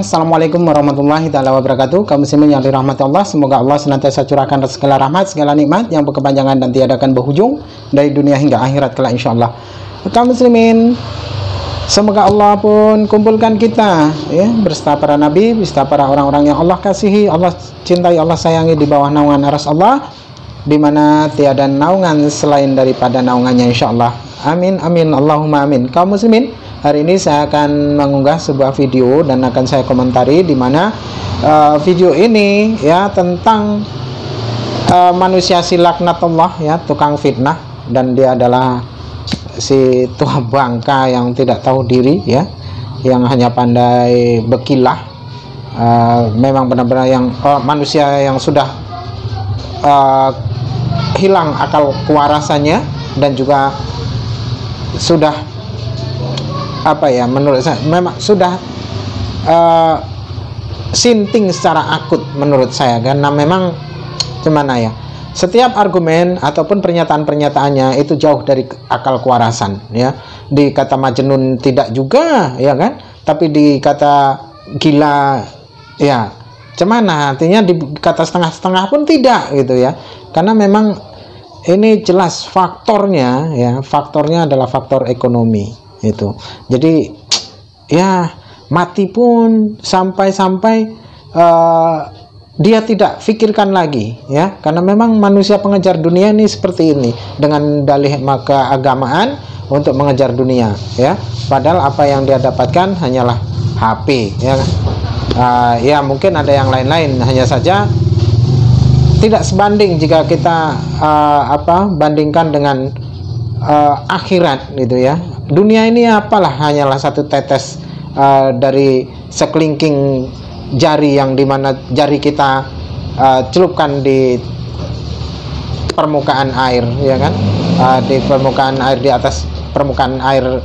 Assalamualaikum warahmatullahi wabarakatuh. Kaum muslimin yang dirahmati Allah, semoga Allah senantiasa curahkan segala rahmat, segala nikmat yang berkepanjangan dan tiadakan berhujung dari dunia hingga akhirat kelak insyaallah. Kaum muslimin, semoga Allah pun kumpulkan kita ya beserta para nabi, beserta para orang-orang yang Allah kasihi, Allah cintai, Allah sayangi di bawah naungan aras Allah, di mana tiada naungan selain daripada naungannya insyaallah. Amin amin Allahumma amin. Kaum muslimin, hari ini saya akan mengunggah sebuah video dan akan saya komentari di mana video ini ya tentang manusia si laknatullah ya, tukang fitnah, dan dia adalah si tua bangka yang tidak tahu diri ya, yang hanya pandai berkilah. Memang benar-benar yang manusia yang sudah hilang akal kewarasannya dan juga sudah apa ya, menurut saya memang sudah sinting secara akut menurut saya, karena memang gimana ya, setiap argumen ataupun pernyataan-pernyataannya itu jauh dari akal kewarasan ya. Dikata majnun tidak juga ya kan, tapi dikata gila ya cemana, artinya dikata setengah-setengah pun tidak gitu ya, karena memang ini jelas faktornya ya, faktornya adalah faktor ekonomi itu. Jadi ya mati pun sampai-sampai dia tidak pikirkan lagi ya, karena memang manusia pengejar dunia ini seperti ini, dengan dalih maka agamaan untuk mengejar dunia ya, padahal apa yang dia dapatkan hanyalah HP ya. Ya mungkin ada yang lain-lain, hanya saja tidak sebanding jika kita bandingkan dengan akhirat gitu ya. Dunia ini apalah, hanyalah satu tetes dari sekelingking jari yang dimana jari kita celupkan di permukaan air ya kan, di permukaan air, di atas permukaan air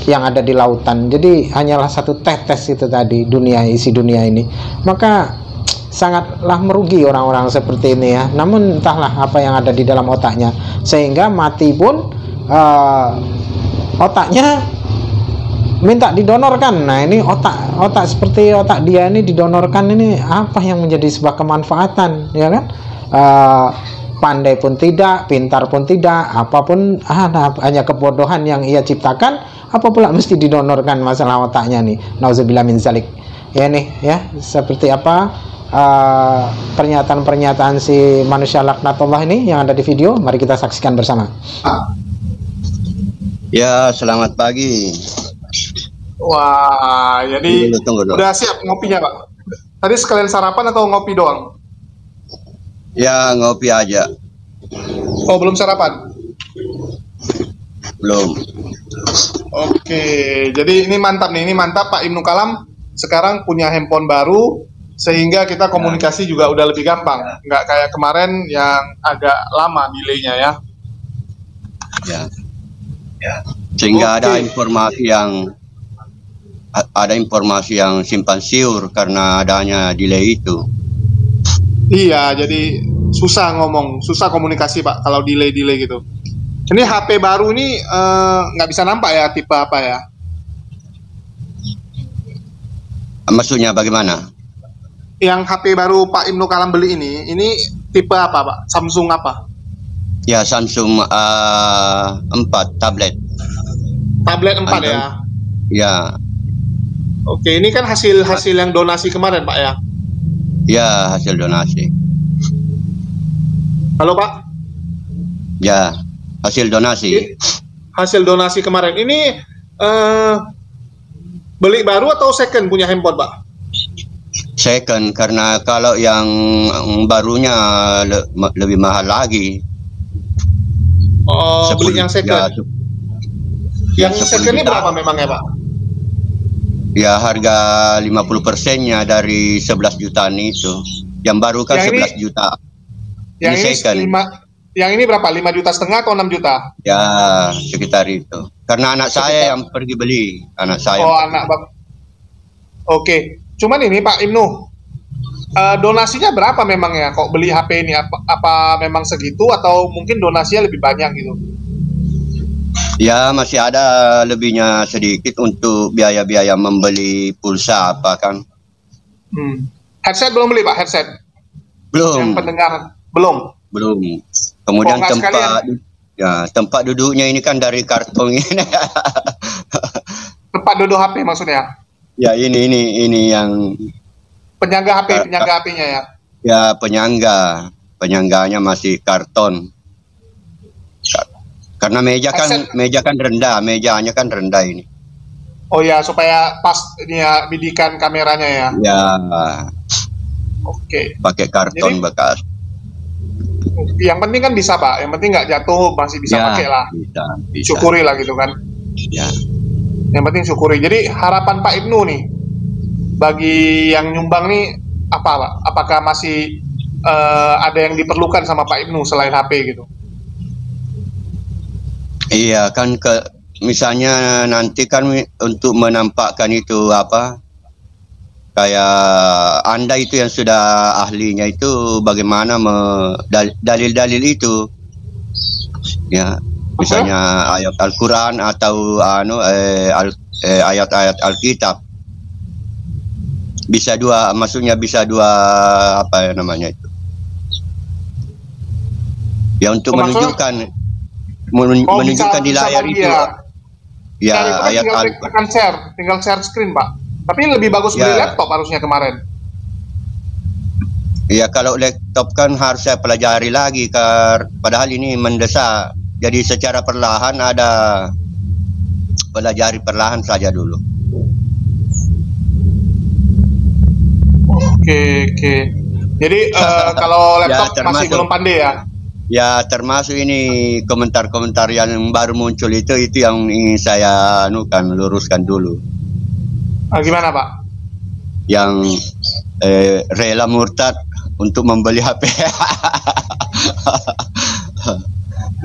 yang ada di lautan. Jadi hanyalah satu tetes itu tadi dunia, isi dunia ini. Maka sangatlah merugi orang-orang seperti ini ya. Namun entahlah apa yang ada di dalam otaknya, sehingga mati pun otaknya minta didonorkan. Nah ini otak seperti otak dia ini didonorkan, ini apa yang menjadi sebuah kemanfaatan ya kan? Pandai pun tidak, pintar pun tidak, apapun hanya kebodohan yang ia ciptakan, apa pula mesti didonorkan masalah otaknya nih. Nauzubillah min zalik. Ya nih ya, seperti apa pernyataan-pernyataan si manusia laknatullah ini yang ada di video. Mari kita saksikan bersama. Ya, selamat pagi. Wah, jadi udah siap ngopinya Pak? Tadi sekalian sarapan atau ngopi doang? Ya, ngopi aja. Oh, belum sarapan? Belum. Oke, jadi ini mantap nih, ini mantap Pak Ibnu Kalam sekarang punya handphone baru, sehingga kita komunikasi juga udah lebih gampang, nggak kayak kemarin yang agak lama delaynya ya. Ya. Sehingga ada informasi yang simpang siur karena adanya delay itu. Iya, jadi susah ngomong, susah komunikasi Pak kalau delay gitu. Ini HP baru ini nggak bisa nampak ya tipe apa ya? Maksudnya bagaimana? Yang HP baru Pak Ibnu Kalam beli ini tipe apa Pak? Samsung apa? Ya, Samsung 4 tablet. Tablet 4 ya? Ya. Oke, ini kan hasil yang donasi kemarin Pak ya? Ya, hasil donasi. Halo Pak? Ya, hasil donasi. Hasil donasi kemarin. Ini beli baru atau second punya handphone Pak? Second, karena kalau yang barunya lebih mahal lagi. Oh, beli yang second. Ya, yang second ini berapa memangnya Pak? Ya, harga 50%-nya dari 11 jutaan itu. Yang baru kan yang 11 juta. Yang ini second. Yang ini berapa? 5,5 juta atau 6 juta? Ya, sekitar itu. Karena anak saya yang pergi beli. Anak saya. Oh, anak Bapak. Oke. Cuman ini Pak Ibnu, donasinya berapa memangnya kok beli HP ini? Apa memang segitu atau mungkin donasinya lebih banyak gitu? Ya masih ada lebihnya sedikit untuk biaya-biaya membeli pulsa apa kan. Headset belum beli Pak, headset? Belum. Yang pendengar belum. Kemudian tempat duduknya ini kan dari karton ini. Tempat duduk HP maksudnya? Ya ini yang penyangga HP-nya ya. Ya penyangganya masih karton. Karena mejanya kan rendah ini. Oh ya, supaya pas ini ya bidikan kameranya ya. Ya. Oke. Pakai karton bekas. Yang penting kan bisa Pak, yang penting nggak jatuh, masih bisa pakai lah. Bisa. Syukuri lah gitu kan. Ya. Yang penting syukuri. Jadi harapan Pak Ibnu nih bagi yang nyumbang nih apa Pak? Apakah masih ada yang diperlukan sama Pak Ibnu selain HP gitu? Iya kan, misalnya nanti kan untuk menampakkan itu apa, kayak Anda itu yang sudah ahlinya itu bagaimana dalil-dalil itu ya, misalnya ayat Al-Quran atau ayat-ayat Alkitab, maksudnya bisa dua apa namanya itu ya, untuk menunjukkan di layar itu ya ayat Al-Quran. Tinggal share screen Pak. Tapi lebih bagus beli laptop harusnya kemarin. Iya, kalau laptop kan harus saya pelajari lagi, padahal ini mendesak. Jadi secara perlahan pelajari perlahan saja dulu. Oke. Jadi kalau laptop masih belum pandai ya? Ya, termasuk ini komentar-komentar yang baru muncul itu yang ingin saya luruskan dulu. Gimana Pak? Yang rela murtad untuk membeli HP.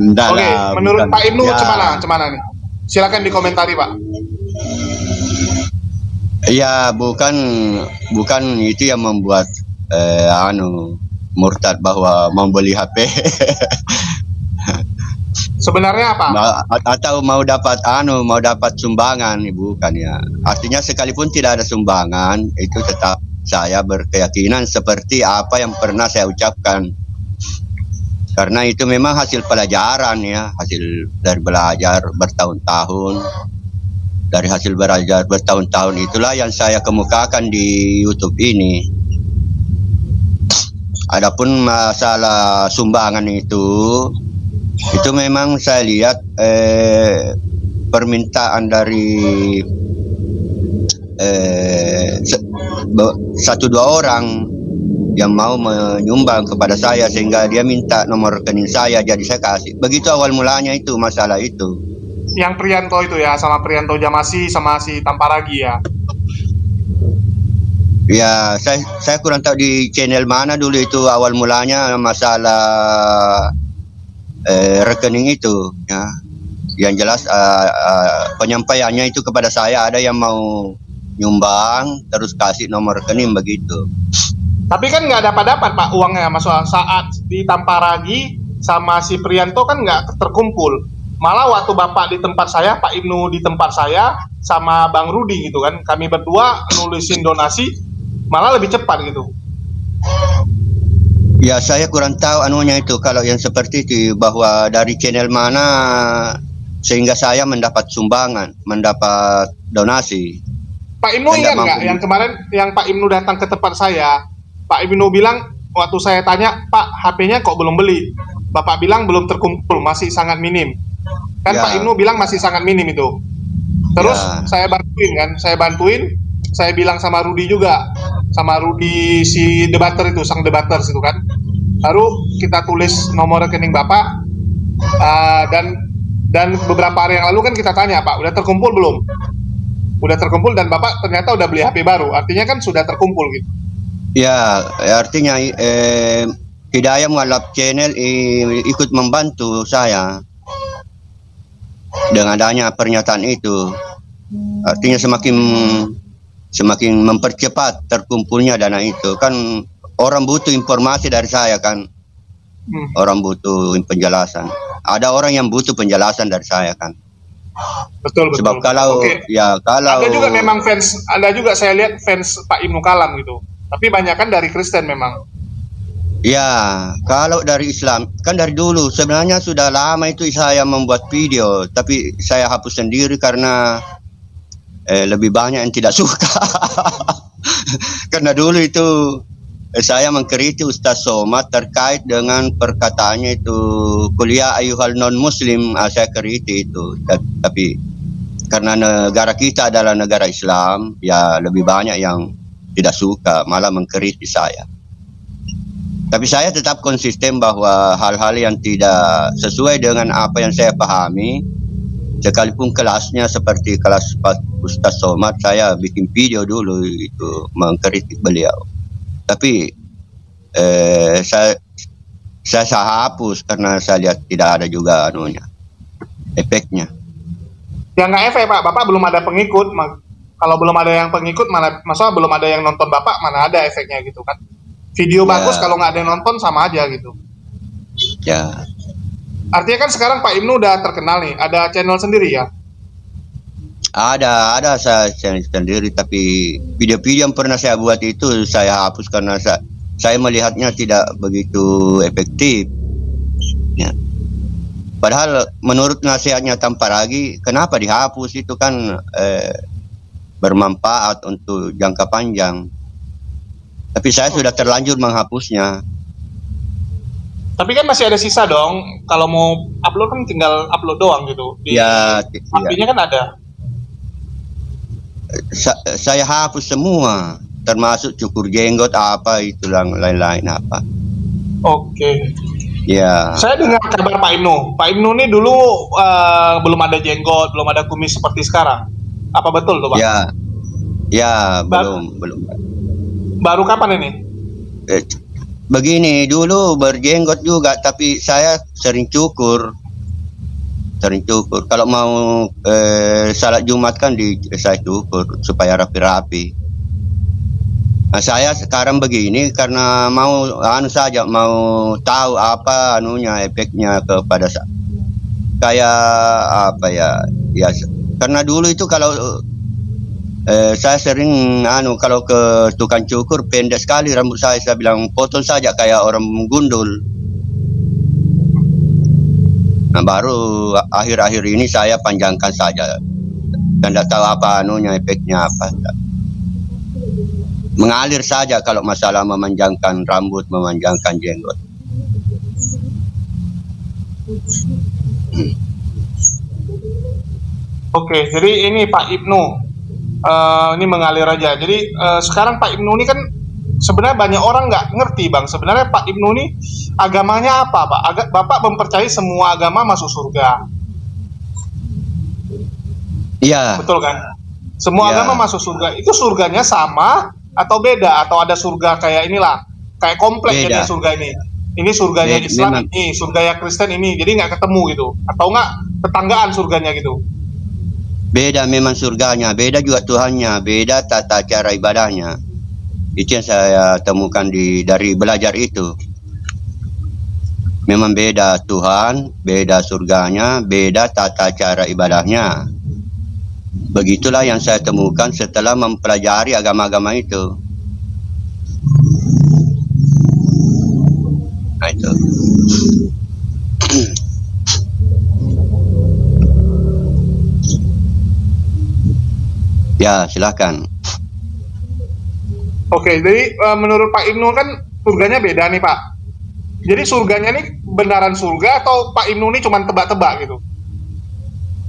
Oke, menurut Pak Ibnu cemana nih? Silakan dikomentari Pak. Ya, bukan itu yang membuat murtad bahwa membeli HP. Sebenarnya apa? Atau mau dapat sumbangan, bukan ya. Artinya sekalipun tidak ada sumbangan, itu tetap saya berkeyakinan seperti apa yang pernah saya ucapkan. Karena itu memang hasil pelajaran ya, hasil dari belajar bertahun-tahun. Dari hasil belajar bertahun-tahun itulah yang saya kemukakan di YouTube ini. Adapun masalah sumbangan itu memang saya lihat permintaan dari satu dua orang yang mau menyumbang kepada saya sehingga dia minta nomor rekening saya, jadi saya kasih. Begitu awal mulanya itu masalah itu. Yang Prianto itu ya, sama Prianto Jamasi sama si Tamparagi ya. Ya, saya kurang tahu di channel mana dulu itu awal mulanya masalah rekening itu ya. Yang jelas penyampaiannya itu kepada saya, ada yang mau nyumbang terus kasih nomor rekening begitu. Tapi kan nggak dapat Pak uangnya, masalah saat di Tamparagi sama si Prianto kan nggak terkumpul. Malah waktu Bapak di tempat saya, Pak Ibnu di tempat saya, sama Bang Rudi gitu kan, kami berdua nulisin donasi, malah lebih cepat gitu. Ya, saya kurang tahu anunya itu, kalau yang seperti itu, bahwa dari channel mana sehingga saya mendapat sumbangan, mendapat donasi. Pak Ibnu ingat nggak yang kemarin yang Pak Ibnu datang ke tempat saya, Pak Ibnu bilang, waktu saya tanya, Pak HP-nya kok belum beli? Bapak bilang belum terkumpul, masih sangat minim. Kan ya. Pak Ibnu bilang masih sangat minim itu. Terus ya. saya bantuin, saya bilang sama Rudi juga, sama Rudi si debater itu, sang debater itu kan. Baru kita tulis nomor rekening Bapak, dan beberapa hari yang lalu kan kita tanya, Pak, udah terkumpul belum? Udah terkumpul, dan Bapak ternyata udah beli HP baru, artinya kan sudah terkumpul gitu. Ya, artinya Hidayah Mualaf Channel ikut membantu saya dengan adanya pernyataan itu. Artinya semakin mempercepat terkumpulnya dana itu. Kan orang butuh informasi dari saya kan. Orang butuh penjelasan. Ada orang yang butuh penjelasan dari saya kan. Betul. Sebab kalau Oke. kalau Ada juga memang fans, ada juga saya lihat fans Pak Ibnu Kalam gitu. Tapi banyak kan dari Kristen memang. ya, kalau dari Islam, kan dari dulu sebenarnya sudah lama itu saya membuat video, tapi saya hapus sendiri karena lebih banyak yang tidak suka. Karena dulu itu saya mengkritik Ustaz Somad terkait dengan perkataannya itu kuliah ayuhal non muslim, saya kritik itu. Tapi karena negara kita adalah negara Islam, ya lebih banyak yang tidak suka, malah mengkritik saya. Tapi saya tetap konsisten bahwa hal-hal yang tidak sesuai dengan apa yang saya pahami, sekalipun kelasnya seperti kelas Ustaz Somad, saya bikin video dulu itu mengkritik beliau. Tapi saya hapus karena saya lihat tidak ada juga efeknya. Ya nggak efek Pak, Bapak belum ada pengikut. Kalau belum ada yang pengikut, mana masalah belum ada yang nonton Bapak, mana ada efeknya gitu kan? Video bagus kalau nggak ada yang nonton sama aja gitu. Ya. Artinya kan sekarang Pak Ibnu udah terkenal nih, ada channel sendiri ya? Ada saya channel sendiri, tapi video-video yang pernah saya buat itu saya hapus karena saya melihatnya tidak begitu efektif. Ya. Padahal menurut nasihatnya tanpa lagi, kenapa dihapus, itu kan bermanfaat untuk jangka panjang. Tapi saya sudah terlanjur menghapusnya. Tapi kan masih ada sisa dong. Kalau mau upload kan tinggal upload doang gitu. Artinya kan ada. Saya hapus semua, termasuk cukur jenggot apa itu lain-lain apa. Oke. Ya. Saya dengar kabar Pak Ibnu. Pak Ibnu ini dulu belum ada jenggot, belum ada kumis seperti sekarang. Apa betul tuh Pak? Ya, belum. Baru kapan ini? Begini, dulu berjenggot juga, tapi saya sering cukur. Kalau mau salat Jumat kan saya cukur supaya rapi-rapi. Nah, saya sekarang begini karena mau mau tahu apa efeknya kepada kayak apa ya. Karena dulu itu kalau saya sering kalau ke tukang cukur pendek sekali rambut saya bilang potong saja kayak orang gundul. Nah, baru akhir-akhir ini saya panjangkan saja dan tidak tahu apa efeknya apa. Mengalir saja kalau masalah memanjangkan rambut, memanjangkan jenggot. Oke, jadi ini Pak Ibnu ini mengalir aja. Jadi sekarang Pak Ibnu ini kan sebenarnya banyak orang nggak ngerti Bang. Sebenarnya Pak Ibnu ini agamanya apa Pak? Bapak mempercayai semua agama masuk surga. Iya. Betul kan? Semua agama masuk surga. Itu surganya sama atau beda? Atau ada surga kayak inilah, kayak kompleks jadi surga ini. Ini surganya Islam, ini surganya Kristen ini. Jadi nggak ketemu gitu. Atau nggak tetanggaan surganya gitu. Beda memang surganya, beda juga Tuhannya, beda tata cara ibadahnya. Itu yang saya temukan dari belajar itu. Memang beda Tuhan, beda surganya, beda tata cara ibadahnya. Begitulah yang saya temukan setelah mempelajari agama-agama itu. Nah itu. Ya, silakan. Oke, jadi menurut Pak Ibnu kan surganya beda nih Pak. Jadi surganya nih beneran surga atau Pak Ibnu ini cuma tebak-tebak gitu?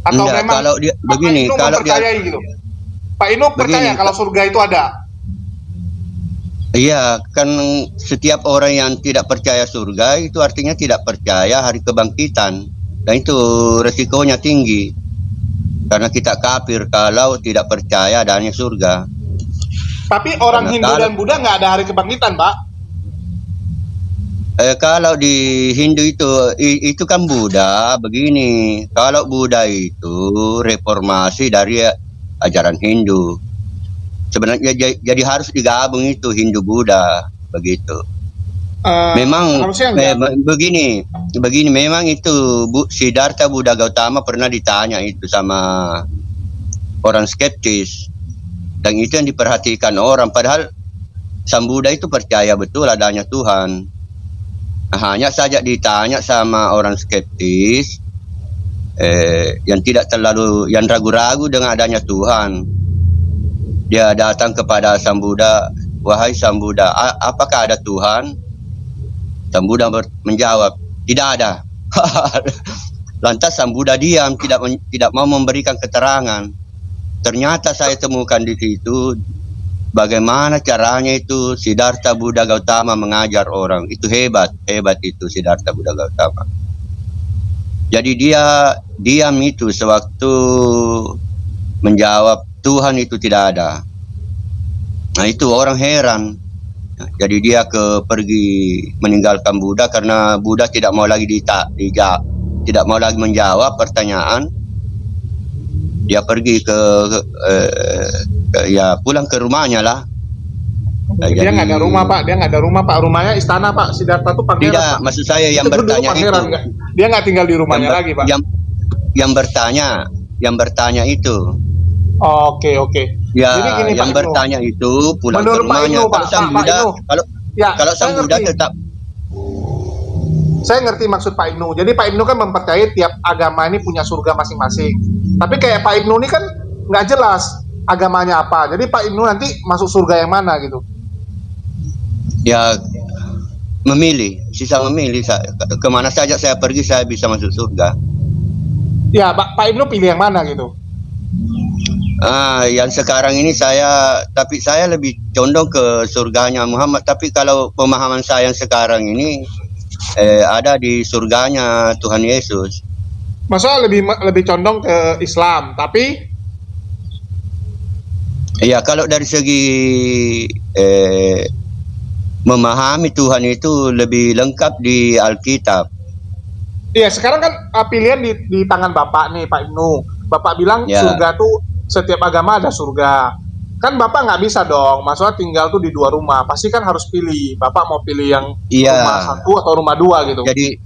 Atau enggak, memang kalau dia begini, Pak Ibnu kalau percayai gitu? Pak Ibnu percaya kalau surga itu ada? Iya, kan setiap orang yang tidak percaya surga itu artinya tidak percaya hari kebangkitan. Dan itu resikonya tinggi. Karena kita kafir kalau tidak percaya adanya surga. Tapi orang Hindu dan Buddha nggak ada hari kebangkitan, Pak. Kalau di Hindu itu kan Buddha begini. Kalau Buddha itu reformasi dari ajaran Hindu. Sebenarnya jadi harus digabung itu Hindu Buddha begitu. Memang harusnya enggak. begini memang itu Siddhartha Buddha Gautama pernah ditanya itu sama orang skeptis, dan itu yang diperhatikan orang, padahal Sang Buddha itu percaya betul adanya Tuhan. Hanya saja ditanya sama orang skeptis yang tidak terlalu, yang ragu-ragu dengan adanya Tuhan. Dia datang kepada Sang Buddha, "Wahai Sang Buddha, apakah ada Tuhan?" Sang Buddha menjawab, "Tidak ada." Lantas Sang Buddha diam, tidak mau memberikan keterangan. Ternyata saya temukan di situ bagaimana caranya itu Siddhartha Buddha Gautama mengajar orang. Itu hebat itu Siddhartha Buddha Gautama. Jadi dia diam itu sewaktu menjawab Tuhan itu tidak ada. Nah itu orang heran. Jadi dia pergi meninggalkan Buddha karena Buddha tidak mau lagi tidak mau lagi menjawab pertanyaan. Dia pergi ya pulang ke rumahnya lah. Dia nggak ada rumah Pak, rumahnya istana Pak. Siddhartha tuh pangeran. Tidak, Pak. Maksud saya yang bertanya itu. Dia nggak tinggal di rumahnya lagi Pak. Yang bertanya itu. Oke. Ya, jadi gini, yang Pak bertanya itu pulang ke rumahnya. Kalau Sang Buddha tetap. Saya ngerti maksud Pak Ibnu. Jadi Pak Ibnu kan mempercayai tiap agama ini punya surga masing-masing. Tapi kayak Pak Ibnu ini kan nggak jelas agamanya apa. Jadi Pak Ibnu nanti masuk surga yang mana gitu? Ya memilih, kemana saja saya pergi saya bisa masuk surga. Ya Pak Ibnu pilih yang mana gitu? Yang sekarang ini tapi saya lebih condong ke surganya Muhammad. Tapi kalau pemahaman saya yang sekarang ini ada di surganya Tuhan Yesus. Maksudnya lebih condong ke Islam, tapi? Ya kalau dari segi memahami Tuhan itu lebih lengkap di Alkitab. Iya sekarang kan pilihan di tangan Bapak nih Pak Ibnu. Bapak bilang surga tuh setiap agama ada surga. Kan Bapak nggak bisa dong, maksudnya tinggal tuh di 2 rumah. Pasti kan harus pilih. Bapak mau pilih yang rumah 1 atau rumah 2 gitu. Jadi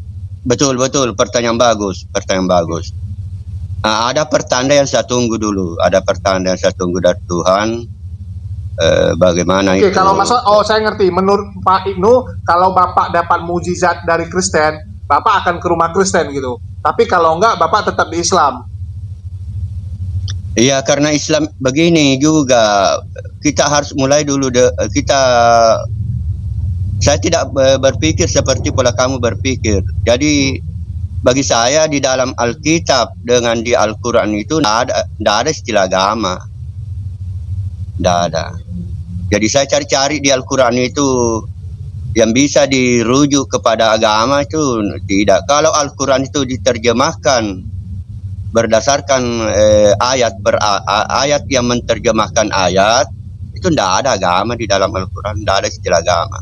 betul, pertanyaan bagus. Ada pertanda yang saya tunggu dulu. Ada pertanda yang saya tunggu dari Tuhan. Bagaimana itu? Kalau saya ngerti. Menurut Pak Ibnu, kalau Bapak dapat mujizat dari Kristen, Bapak akan ke rumah Kristen gitu. Tapi kalau enggak, Bapak tetap di Islam. Iya, karena Islam begini juga, kita harus mulai dulu. Saya tidak berpikir seperti pola kamu berpikir. Jadi bagi saya di dalam Alkitab dengan di Al-Quran itu tidak ada istilah agama. Tidak ada. Jadi saya cari-cari di Al-Quran itu yang bisa dirujuk kepada agama itu tidak. Kalau Al-Quran itu diterjemahkan berdasarkan ayat yang menerjemahkan ayat, itu tidak ada agama di dalam Al-Quran, tidak ada istilah agama.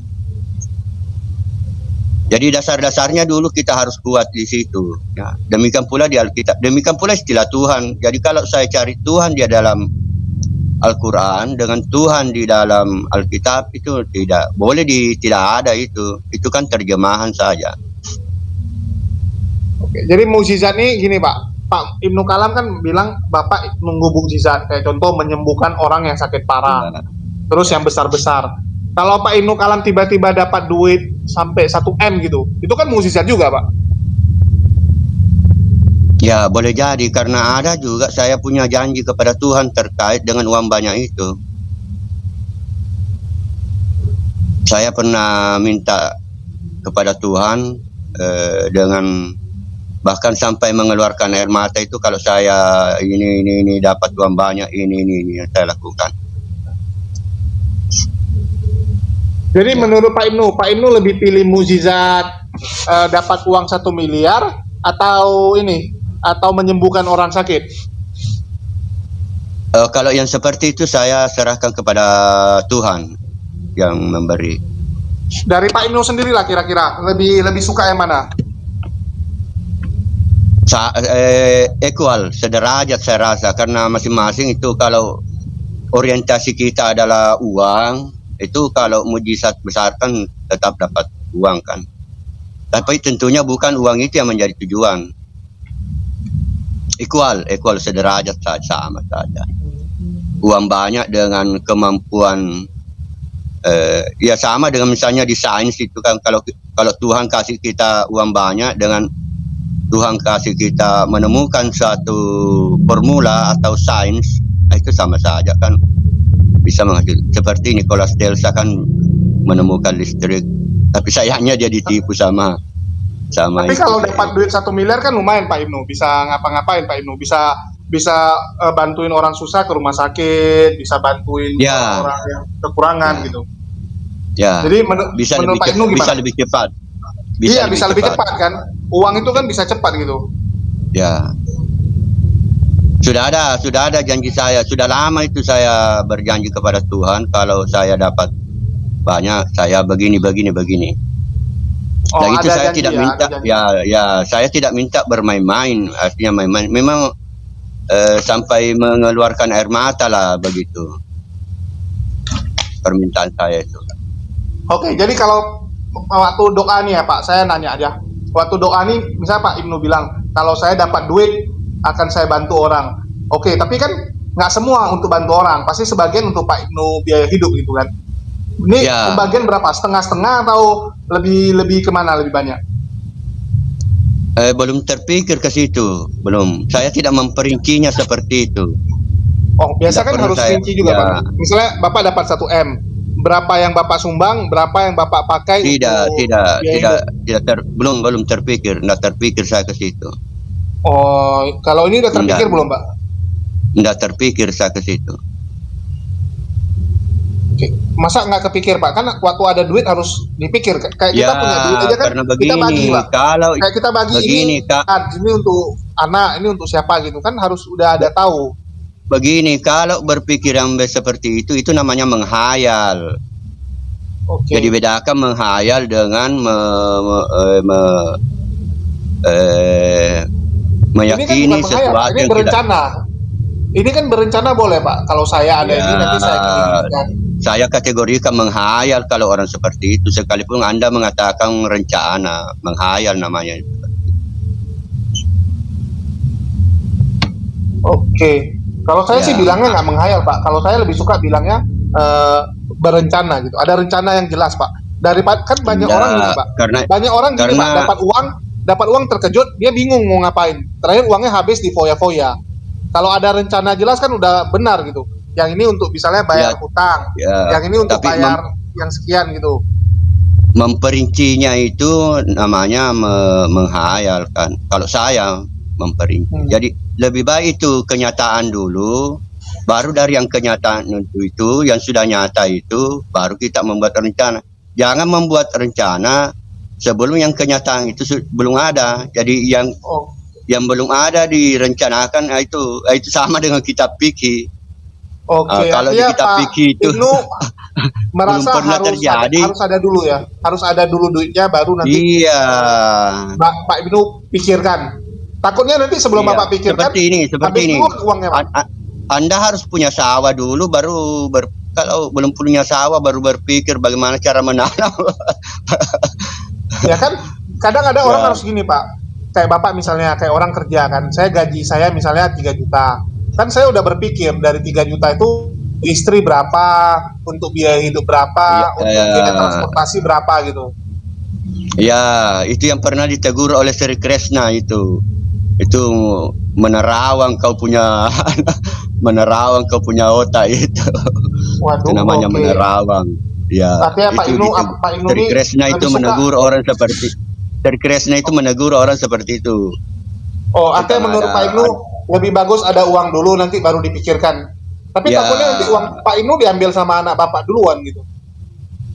Jadi dasar-dasarnya dulu kita harus kuat di situ. Ya. Demikian pula di Alkitab, demikian pula istilah Tuhan. Jadi kalau saya cari Tuhan di dalam Al-Quran dengan Tuhan di dalam Alkitab itu tidak boleh, tidak ada itu. Itu kan terjemahan saja. Oke, jadi mukjizat ini gini Pak Ibnu Kalam kan bilang Bapak nunggu mukjizat, kayak contoh menyembuhkan orang yang sakit parah, terus yang besar-besar. Kalau Pak Ibnu Kalam tiba-tiba dapat duit sampai 1 M gitu, itu kan mukjizat juga Pak? Ya boleh jadi, karena ada juga saya punya janji kepada Tuhan terkait dengan uang banyak itu. Saya pernah minta kepada Tuhan dengan bahkan sampai mengeluarkan air mata itu kalau saya ini dapat uang banyak, ini yang saya lakukan. Jadi menurut Pak Ibnu lebih pilih mukjizat dapat uang 1 miliar atau menyembuhkan orang sakit? Kalau yang seperti itu saya serahkan kepada Tuhan yang memberi. Dari Pak Ibnu sendiri lah kira-kira lebih suka yang mana? Equal, sederajat saya rasa, karena masing-masing itu kalau orientasi kita adalah uang, itu kalau mujizat besar kan tetap dapat uang kan. Tapi tentunya bukan uang itu yang menjadi tujuan. Equal sederajat saja, sama saja. Uang banyak dengan kemampuan ya sama dengan misalnya di sains itu kan, kalau Tuhan kasih kita uang banyak dengan Tuhan kasih kita menemukan suatu formula atau sains, itu sama saja kan, bisa menghasilkan. Seperti Nikola Tesla kan menemukan listrik, tapi sayangnya dia ditipu sama tapi kalau dapat duit 1 miliar kan lumayan Pak Ibnu, bisa ngapa-ngapain Pak Ibnu, bisa bantuin orang susah ke rumah sakit, bisa bantuin orang yang kekurangan gitu. Ya. Jadi bisa menurut Pak Ibnu gimana? Bisa lebih cepat. Bisa lebih cepat kan? Uang itu kan bisa cepat gitu. Ya. Sudah ada janji saya. Sudah lama itu saya berjanji kepada Tuhan kalau saya dapat banyak, saya begini. Dan itu saya tidak minta, saya tidak minta bermain-main, artinya main-main. Memang sampai mengeluarkan air mata lah begitu permintaan saya itu. Oke, jadi kalau waktu doa nih ya Pak, saya nanya aja. Waktu doa nih, misalnya Pak Ibnu bilang, kalau saya dapat duit akan saya bantu orang. Oke, tapi kan nggak semua untuk bantu orang, pasti sebagian untuk Pak Ibnu biaya hidup gitu kan. Ini pembagian berapa? Setengah-setengah atau lebih kemana lebih banyak? Belum terpikir ke situ, belum. Saya tidak memperincinya seperti itu. Oh, biasa kan harus rinci juga Pak. Misalnya Bapak dapat 1 M, berapa yang Bapak sumbang, berapa yang Bapak pakai? Belum terpikir, tidak terpikir saya ke situ. Oh, kalau ini udah terpikir belum Pak? Tidak terpikir saya ke situ. Masa nggak kepikir Pak? Kan waktu ada duit harus dipikir. Kayak kita punya duit aja kan, kita bagi Pak. Kayak kita bagi ini untuk anak, ini untuk siapa gitu kan, harus udah ada tahu. Begini, kalau berpikir yang seperti itu namanya menghayal. Jadi bedakan menghayal dengan meyakini sesuatu yang berencana. Ini kan berencana boleh Pak. Kalau saya ada ini nanti saya inginkan. Saya kategorikan menghayal kalau orang seperti itu, sekalipun Anda mengatakan rencana, menghayal namanya. Oke. Kalau saya sih bilangnya nggak menghayal Pak. Kalau saya lebih suka bilangnya berencana gitu. Ada rencana yang jelas Pak. Daripada kan banyak orang gini Pak. Banyak orang gini Pak, dapat uang terkejut, dia bingung mau ngapain. Terakhir uangnya habis di foya-foya. Kalau ada rencana jelas kan udah benar gitu. Yang ini untuk misalnya bayar hutang, yang ini untuk bayar yang sekian gitu. Memperincinya itu namanya menghayal kan. Kalau saya memperinci. Jadi lebih baik itu kenyataan dulu, baru dari yang kenyataan itu yang sudah nyata itu baru kita membuat rencana. Jangan membuat rencana sebelum yang kenyataan itu belum ada. Jadi yang belum ada direncanakan itu sama dengan kitab fikih. Kalau di kitab fikih itu merasa harus ada dulu ya, harus ada dulu duitnya baru nanti. Iya. Pak Ibnu pikirkan. Takutnya nanti sebelum Bapak pikirkan. Seperti ini. Anda harus punya sawah dulu, baru kalau belum punya sawah baru berpikir bagaimana cara menanam. Ya kan, kadang ada orang harus gini Pak. Kayak Bapak misalnya, kayak orang kerja kan, gaji saya misalnya 3 juta. Kan saya udah berpikir dari 3 juta itu istri berapa, untuk biaya hidup berapa, untuk biaya transportasi berapa gitu. Ya, itu yang pernah ditegur oleh Sri Krishna itu. Itu menerawang kau punya otak itu. Waduh, itu namanya menerawang. Ya. Tapi Pak Ibnu Sri Krishna itu menegur orang seperti Sri Krishna itu menegur orang seperti itu. Oh, artinya menurut Pak Ibnu lebih bagus ada uang dulu nanti baru dipikirkan. Tapi takutnya nanti uang Pak Ibnu diambil sama anak Bapak duluan gitu.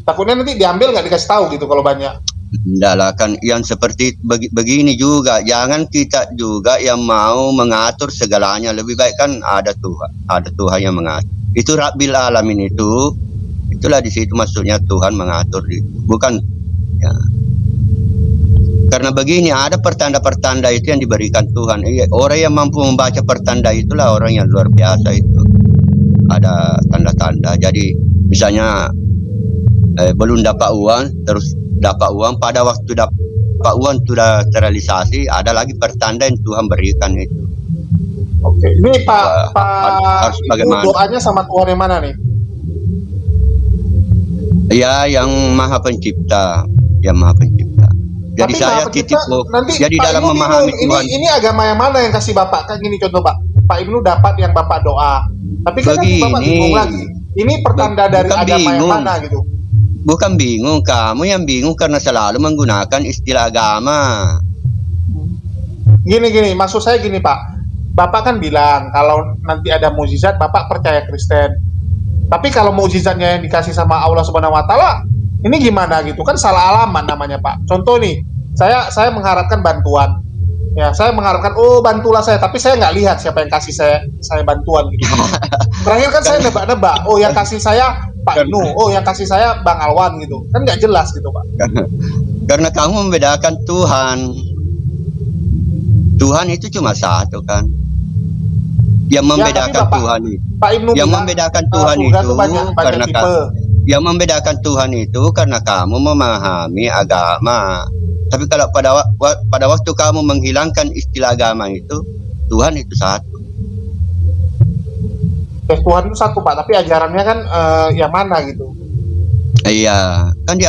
Takutnya nanti diambil nggak dikasih tahu gitu kalau banyak. Enggak lah, kan yang seperti begini juga. Jangan kita juga yang mau mengatur segalanya. Lebih baik kan ada Tuhan yang mengatur. Itu Rabbil Alamin itu. Itulah di situ maksudnya Tuhan mengatur, bukan ya. Karena begini, ada pertanda-pertanda itu yang diberikan Tuhan. Orang yang mampu membaca pertanda itulah orang yang luar biasa itu. Ada tanda-tanda. Jadi misalnya belum dapat uang, terus dapat uang, pada waktu dapat uang sudah terrealisasi, ada lagi pertanda yang Tuhan berikan itu. Oke, ini Pak harus bagaimana? Doanya sama Tuhan yang mana nih? Ya, yang Maha Pencipta, yang Maha Pencipta. Jadi Tapi saya Maha titip nanti jadi Pak dalam Ibnu memahami bingung, Tuhan. ini agama yang mana yang kasih Bapak? Kan gini contoh Pak Ibnu dapat yang Bapak doa. Tapi kan nanti Bapak bingung lagi. Ini pertanda dari agama yang mana gitu? Bukan bingung, kamu yang bingung karena selalu menggunakan istilah agama. Gini, maksud saya gini Pak. Bapak kan bilang kalau nanti ada mukjizat Bapak percaya Kristen. Tapi kalau mukjizatnya yang dikasih sama Allah Subhanahu wa taala, ini gimana gitu? Kan salah alamat namanya, Pak. Contoh nih, saya mengharapkan bantuan. Ya, saya mengharapkan bantulah saya, tapi saya nggak lihat siapa yang kasih saya bantuan gitu. Terakhir kan saya nebak-nebak, yang kasih saya Pak Ibnu, yang kasih saya Bang Alwan gitu. Kan nggak jelas gitu, Pak. Karena kamu membedakan Tuhan. Tuhan itu cuma satu kan. Yang membedakan Tuhan itu. Pak Ibnu yang membedakan Tuhan itu karena yang membedakan Tuhan itu karena kamu memahami agama. Tapi kalau pada waktu kamu menghilangkan istilah agama itu, Tuhan itu satu. Tuhan itu satu Pak, tapi ajarannya kan yang mana gitu? Iya, kan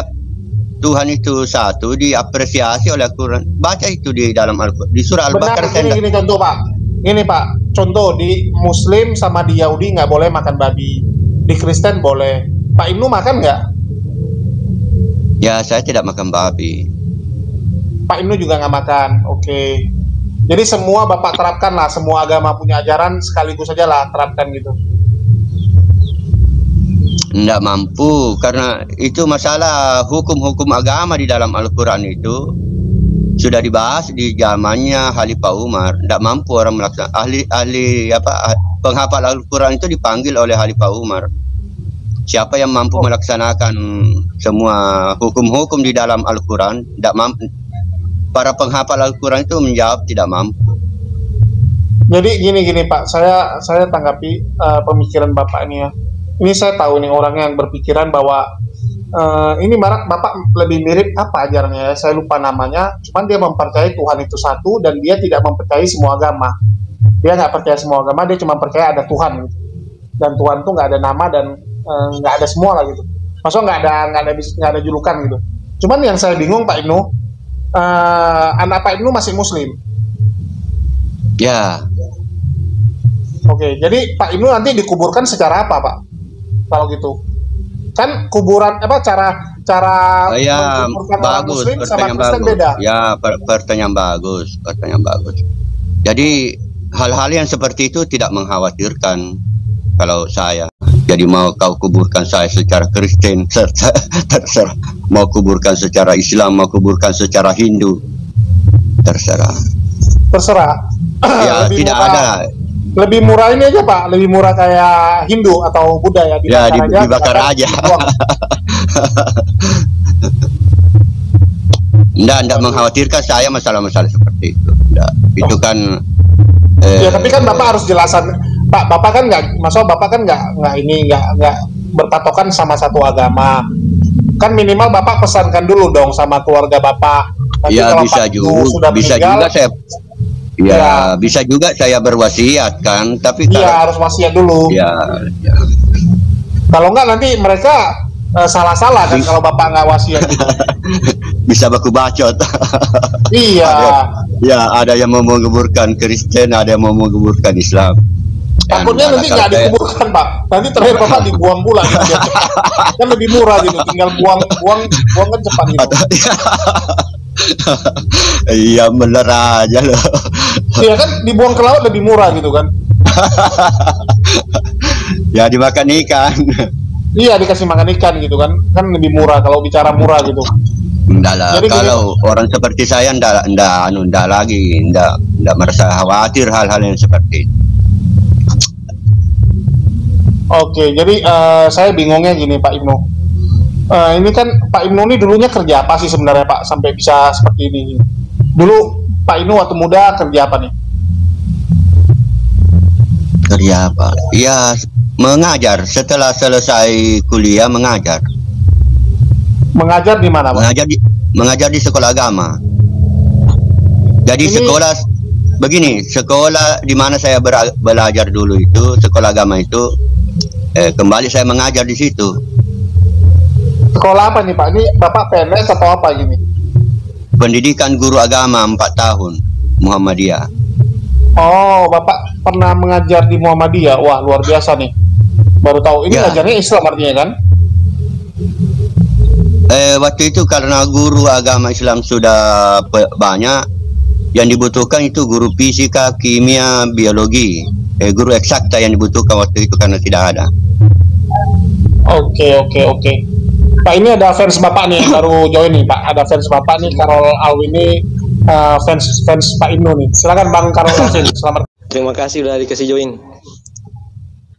Tuhan itu satu, diapresiasi oleh Al-Quran. Baca itu di dalam Al-Quran, di surah Al-Baqarah. Gini contoh Pak. Ini Pak, contoh di Muslim sama di Yahudi nggak boleh makan babi, di Kristen boleh. Pak Ibnu makan nggak? Ya, saya tidak makan babi. Pak Ibnu juga nggak makan, oke. Jadi semua Bapak terapkan lah, semua agama punya ajaran sekaligus saja lah terapkan gitu. Nggak mampu, karena itu masalah hukum-hukum agama di dalam Al-Quran itu sudah dibahas di zamannya Khalifah Umar. Tidak mampu orang melaksanakan. Ahli penghafal Al-Quran itu dipanggil oleh Khalifah Umar. Siapa yang mampu melaksanakan semua hukum-hukum di dalam Al-Quran? Tidak mampu. Para penghafal Al-Quran itu menjawab tidak mampu. Jadi gini Pak, saya tanggapi pemikiran Bapak ini ya. Ini saya tahu nih orang yang berpikiran bahwa ini Bapak lebih mirip apa ajarannya ya, saya lupa namanya, cuman dia mempercayai Tuhan itu satu dan dia tidak mempercayai semua agama. Dia nggak percaya semua agama, dia cuma percaya ada Tuhan gitu. Dan Tuhan tuh nggak ada nama dan nggak ada semua lah gitu. Maksudnya nggak ada julukan gitu. Cuman yang saya bingung Pak Ibnu, anak Pak Ibnu masih Muslim. Ya. Oke, jadi Pak Ibnu nanti dikuburkan secara apa Pak? Kalau gitu? Kan kuburan cara bagus, Muslim sama Kristen bagus. beda. Ya, pertanyaan bagus. Jadi hal-hal yang seperti itu tidak mengkhawatirkan kalau saya. Jadi mau kau kuburkan saya secara Kristen, terserah. Mau kuburkan secara Islam, mau kuburkan secara Hindu, terserah. Ya, tidak ada. Lebih murah ini aja Pak, lebih murah kayak Hindu atau Buddha ya, dibakar aja. Enggak mengkhawatirkan saya masalah-masalah seperti itu. Enggak. Itu kan ya tapi kan Bapak harus jelasan Pak, Bapak kan nggak berpatokan sama satu agama. Kan minimal Bapak pesankan dulu dong sama keluarga Bapak. Nanti ya bisa juga saya berwasiat kan, tapi harus wasiat dulu. Ya. Kalau enggak nanti mereka salah-salah kan kalau Bapak nggak wasiat gitu. Bisa baku bacot. Iya. Ada yang mau menguburkan Kristen, ada yang mau menguburkan Islam. Takutnya nanti nggak dikuburkan Pak. Nanti terakhir Bapak dibuang pula gitu. Kan lebih murah gitu, tinggal buang kan cepat gitu. Iya bener aja loh. Iya kan dibuang ke laut lebih murah gitu kan. Ya dimakan ikan. Iya dikasih makan ikan gitu kan lebih murah kalau bicara murah gitu. Enggak lah. Jadi kalau orang seperti saya enggak merasa khawatir hal-hal yang seperti itu. Oke, jadi saya bingungnya gini Pak Ibnu. Ini kan Pak Ibnu ini dulunya kerja apa sih sebenarnya Pak sampai bisa seperti ini? Dulu Pak Ibnu waktu muda kerja apa nih? Kerja apa? Ya mengajar. Setelah selesai kuliah mengajar. Mengajar di mana, Pak? Mengajar di sekolah agama. Jadi sekolah begini, sekolah di mana saya belajar dulu itu, sekolah agama itu, kembali saya mengajar di situ. Sekolah apa nih, Pak? Ini Bapak PNS atau apa gini? Pendidikan guru agama 4 tahun, Muhammadiyah. Oh, Bapak pernah mengajar di Muhammadiyah. Wah, luar biasa nih. Baru tahu. Ini ngajarnya Islam artinya kan? Waktu itu karena guru agama Islam sudah banyak, yang dibutuhkan itu guru fisika, kimia, biologi. Guru eksakta yang dibutuhkan waktu itu karena tidak ada. Oke. Pak, ini ada fans Bapak nih yang baru join nih, Pak. Ada fans Bapak nih, Karol Alwi ini fans Pak Ibnu nih. Silakan Bang Karol Alwi. Selamat. Terima kasih udah dikasih join.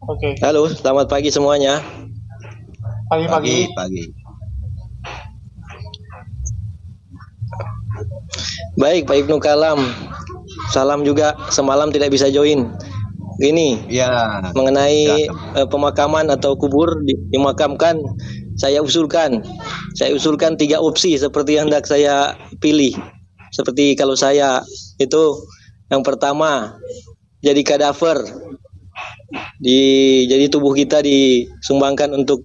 Oke. Halo, selamat pagi semuanya. Pagi. Baik, Pak Ibnu Kalam. Salam juga, semalam tidak bisa join. Gini, mengenai pemakaman atau kubur dimakamkan, saya usulkan 3 opsi seperti yang hendak saya pilih. Seperti kalau saya itu, yang pertama jadi kadaver, jadi tubuh kita disumbangkan untuk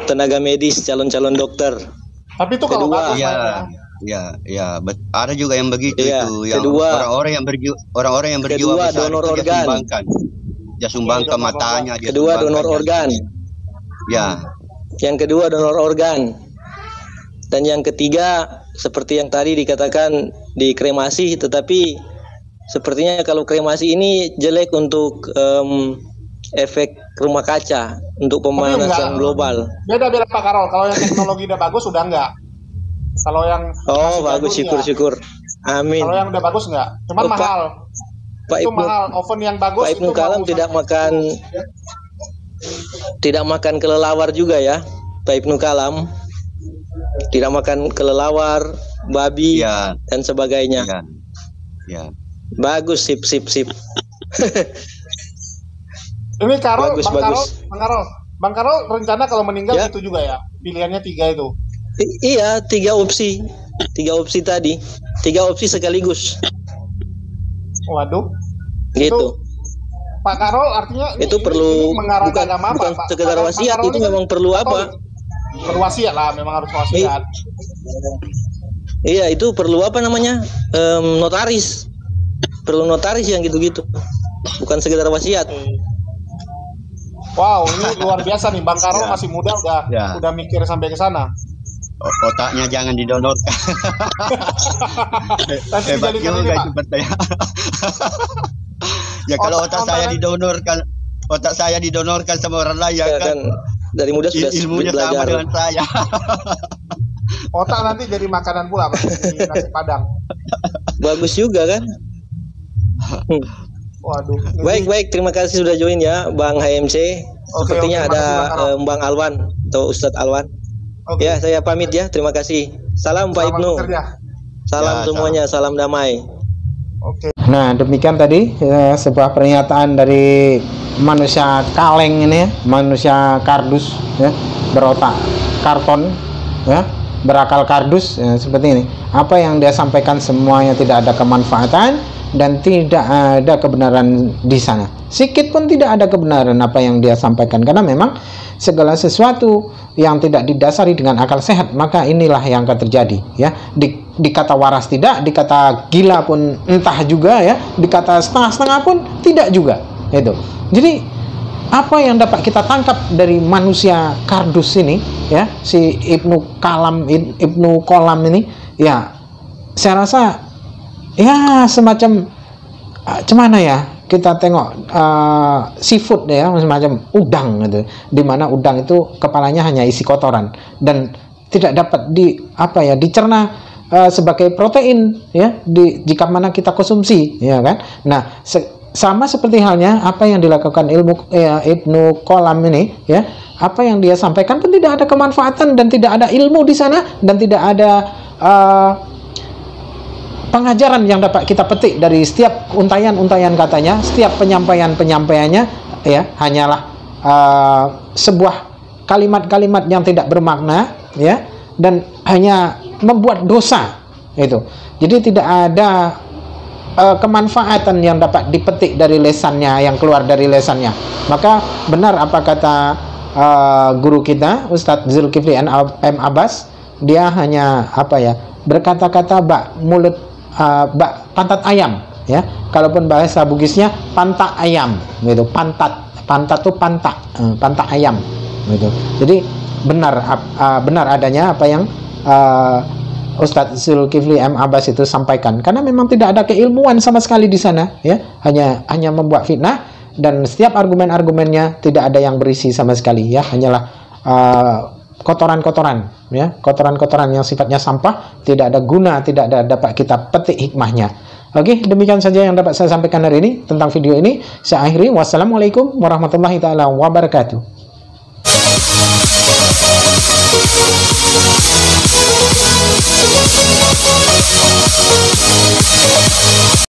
tenaga medis, calon-calon dokter. Tapi itu kalau ada juga yang begitu itu. Yang orang-orang yang berjiwa kedua, besar donor itu organ. Dia sumbangkan matanya. Kedua, donor organ. Ya. Yang kedua, donor organ. Dan yang ketiga, seperti yang tadi dikatakan dikremasi, tetapi sepertinya kalau kremasi ini jelek untuk efek rumah kaca, untuk pemanasan global. Beda Pak Karol. Kalau yang teknologi udah bagus udah enggak. Kalau yang bagus, syukur. Amin. Kalau yang udah bagus enggak? Cuman mahal. Mahal. Oven yang bagus. Pak Ibnu Kalam tidak makan kelelawar juga ya, Pak Ibnu Kalam. Tidak makan kelelawar, babi dan sebagainya. Ya. Bagus, sip. Ini Karol, bagus. Bang Karol rencana kalau meninggal itu juga ya? Pilihannya 3 itu. Iya, 3 opsi. 3 opsi tadi. 3 opsi sekaligus. Waduh. Gitu. Itu, Pak Karol artinya itu perlu mengarah ke agama bukan Pak? sekedar wasiat, itu memang perlu apa? Berwasiat lah, memang harus wasiat. Iya, itu perlu apa namanya? Notaris. Perlu notaris yang gitu-gitu. Bukan sekedar wasiat. Wow, ini luar biasa nih, Bang Karol masih muda udah mikir sampai ke sana. Otaknya jangan didonorkan. Hebat juga itu pertanyaan. Ya kalau otak saya didonorkan sama orang lain kan dari muda sudah ilmunya belajar. sama dengan saya. Otak nanti jadi makanan pula, Pak, di nasi Padang. Bagus juga kan? Waduh. Baik, terima kasih sudah join ya, Bang HMC. Sepertinya ada Bang Alwan atau Ustadz Alwan. Ya, saya pamit ya. Terima kasih. Salam Pak Ibnu. Salam semuanya, salam damai. Nah, demikian tadi sebuah pernyataan dari manusia kaleng ini ya, manusia kardus ya, berotak karton ya, berakal kardus ya, seperti ini. Apa yang dia sampaikan semuanya tidak ada kemanfaatan dan tidak ada kebenaran di sana. Sikit pun tidak ada kebenaran apa yang dia sampaikan, karena memang segala sesuatu yang tidak didasari dengan akal sehat, maka inilah yang akan terjadi ya. Dikata waras tidak, dikata gila pun entah juga ya, dikata setengah-setengah pun tidak juga itu. Jadi apa yang dapat kita tangkap dari manusia kardus ini ya, si Ibnu Kolam ini ya, saya rasa ya semacam gimana ya, kita tengok seafood ya, semacam udang gitu, dimana udang itu kepalanya hanya isi kotoran dan tidak dapat dicerna sebagai protein ya, jika mana kita konsumsi ya kan. Nah, sama seperti halnya apa yang dilakukan Ibnu Kolam ini ya, apa yang dia sampaikan pun tidak ada kemanfaatan dan tidak ada ilmu di sana dan tidak ada pengajaran yang dapat kita petik dari setiap untayan-untayan katanya, setiap penyampaiannya ya, hanyalah sebuah kalimat-kalimat yang tidak bermakna ya, dan hanya membuat dosa itu. Jadi tidak ada kemanfaatan yang dapat dipetik dari lesannya, yang keluar dari lesannya. Maka benar apa kata guru kita Ustadz Zulkifli M. Abbas, dia hanya berkata-kata bak mulut, bak pantat ayam, ya. Kalaupun bahasa Bugisnya pantat ayam gitu, pantat tuh pantat ayam gitu. Jadi benar adanya apa yang Ustadz Zulkifli M. Abbas itu sampaikan, karena memang tidak ada keilmuan sama sekali di sana, ya, hanya membuat fitnah, dan setiap argumen-argumennya tidak ada yang berisi sama sekali, ya, hanyalah kotoran-kotoran, ya, kotoran-kotoran yang sifatnya sampah, tidak ada guna, tidak ada dapat kita petik hikmahnya. Oke, demikian saja yang dapat saya sampaikan hari ini tentang video ini. Saya akhiri, wassalamualaikum warahmatullahi taala wabarakatuh.